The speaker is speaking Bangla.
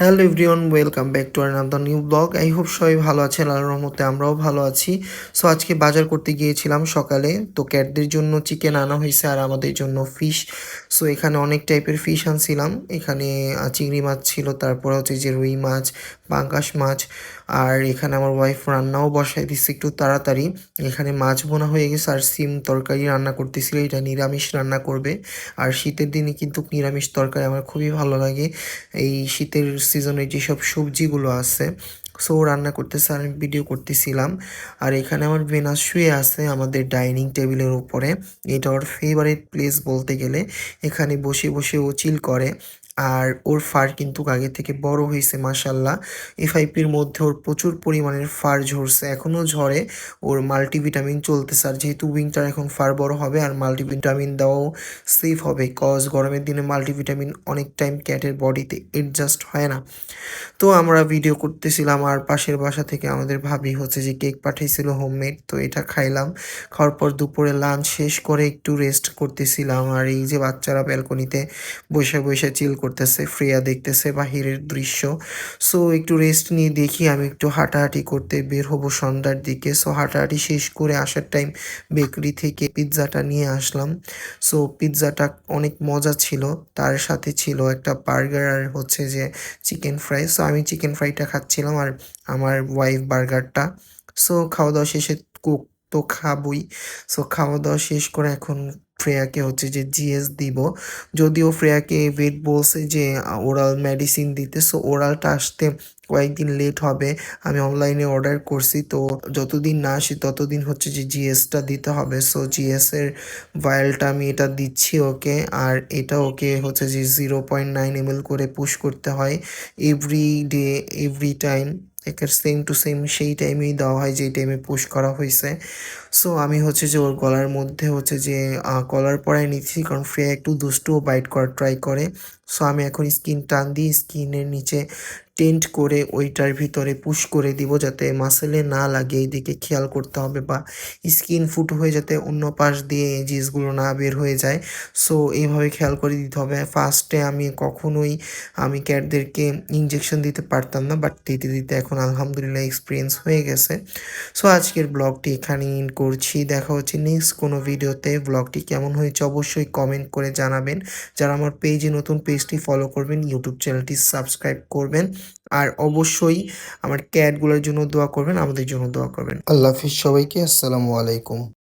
Hello everyone, welcome back to another new blog. I hope সবাই ভালো আছেন, আল্লাহর রহমতে আমরাও ভালো আছি। সো আজকে বাজার করতে গিয়েছিলাম সকালে, তো ক্যাটদের জন্য চিকেন আনা হয়েছে আর আমাদের জন্য ফিশ। সো এখানে অনেক টাইপের ফিশ আনছিলাম। এখানে চিংড়ি মাছ ছিল, তারপর হচ্ছে যে রুই মাছ, পাঙ্গাস মাছ। আর এখানে আমার ওয়াইফ রান্নাও বসাই দিচ্ছে একটু তাড়াতাড়ি। এখানে মাছ বোনা হয়ে গেছে আর সিম তরকারি রান্না করতেছিল, এটা নিরামিষ রান্না করবে। আর শীতের দিনে কিন্তু নিরামিষ তরকারি আমার খুবই ভালো লাগে। এই শীতের সিজনে যেসব সবজিগুলো আছে, সো রান্না করতেছে আর আমি ভিডিও করতেছিলাম। আর এখানে আমার ভেনাস শুয়ে আছে আমাদের ডাইনিং টেবিলের উপরে। এটা ওর ফেভারিট প্লেস বলতে গেলে। এখানে বসে বসে ও চিল করে। আর ওর ফার কিন্তু আগে থেকে বড় হয়েছে মাসাল্লাহ। এফআইপির মধ্যে ওর প্রচুর পরিমাণের ফার ঝরছে, এখনও ঝরে। ওর মাল্টিভিটামিন চলতেছে, আর যেহেতু উইন্টার এখন ফার বড় হবে আর মাল্টিভিটামিন দেওয়াও সেফ হবে, কজ গরমের দিনে মাল্টিভিটামিন অনেক টাইম ক্যাটের বডিতে অ্যাডজাস্ট হয় না। তো আমরা ভিডিও করতেছিলাম আর পাশের বাসা থেকে আমাদের ভাবি হচ্ছে যে কেক পাঠিয়েছিল হোমমেড, তো এটা খাইলাম। খাওয়ার পর দুপুরে লাঞ্চ শেষ করে একটু রেস্ট করতেছিলাম। আর এই যে বাচ্চারা ব্যালকনিতে বসে বসে চিল করতেছে, ফ্রেয়া দেখতেছে বাহিরের দৃশ্য। সো একটু রেস্ট নিয়ে দেখি আমি একটু হাঁটাহাঁটি করতে বের হবো সন্ধ্যার দিকে। সো হাঁটাহাঁটি শেষ করে আসার টাইম বেকারি থেকে পিৎজাটা নিয়ে আসলাম। সো পিৎজাটা অনেক মজা ছিল, তার সাথে ছিল একটা বার্গার আর হচ্ছে যে চিকেন ফ্রাই। সো আমি চিকেন ফ্রাইটা খাচ্ছিলাম আর আমার ওয়াইফ বার্গারটা। সো খাওয়া দাওয়া শেষে কুক তো খাবই। সো খাওয়া দাওয়া শেষ করে এখন ফ্রেয়াকে হচ্ছে যে জিএস দিব। যদিও ফ্রেয়াকে ভেট বলছে যে ওরাল মেডিসিন দিতে, সো ওরালটা আসতে কয়েকদিন লেট হবে। আমি অনলাইনে অর্ডার করছি, তো যতদিন না আসি ততদিন হচ্ছে যে জিএসটা দিতে হবে। সো জিএস এর ভায়ালটা আমি এটা দিচ্ছি ওকে। আর এটা ওকে হচ্ছে যে 0.9 ml করে পুশ করতে হয় এভরি ডে, এভরি টাইম। একের সেম টু সেম সেই টাইমেই দেওয়া হয় যেই টাইমে পুশ করা হয়েছে। সো আমি হচ্ছে যে ওর গলার মধ্যে হচ্ছে যে কলার পরায় নিচ্ছি, কারণ ফ্রেয়া একটু দুষ্টুও বাইট করার ট্রাই করে। সো আমি এখন স্কিন টান দিয়ে স্কিনের নিচে টেন্ট করে ওইটার ভিতরে পুশ করে দিব যাতে মাসেলে না লাগে, এইদিকে খেয়াল করতে হবে। বা স্কিন ফুটো হয়ে যাতে অন্য পাশ দিয়ে জিসগুলো না বের হয়ে যায়। সো এইভাবে খেয়াল করে দিতে হবে। ফার্স্টে আমি কখনোই ক্যাটদেরকে ইঞ্জেকশন দিতে পারতাম না, বাট দিতে দিতে এখন আলহামদুলিল্লাহ এক্সপিরিয়েন্স হয়ে গেছে। সো আজকের ব্লগটি এখানে এন্ড করছি। দেখা হচ্ছে নেক্সট কোনো ভিডিওতে। ব্লগটি কেমন হয়েছে অবশ্যই কমেন্ট করে জানাবেন। যারা আমার পেজে নতুন, পেজটি ফলো করবেন, ইউটিউব চ্যানেলটি সাবস্ক্রাইব করবেন। আর অবশ্যই আমার ক্যাটগুলোর জন্য দোয়া করবেন, আমাদের জন্য দোয়া করবেন। আল্লাহ হাফিজ সবাইকে, আসসালামু আলাইকুম।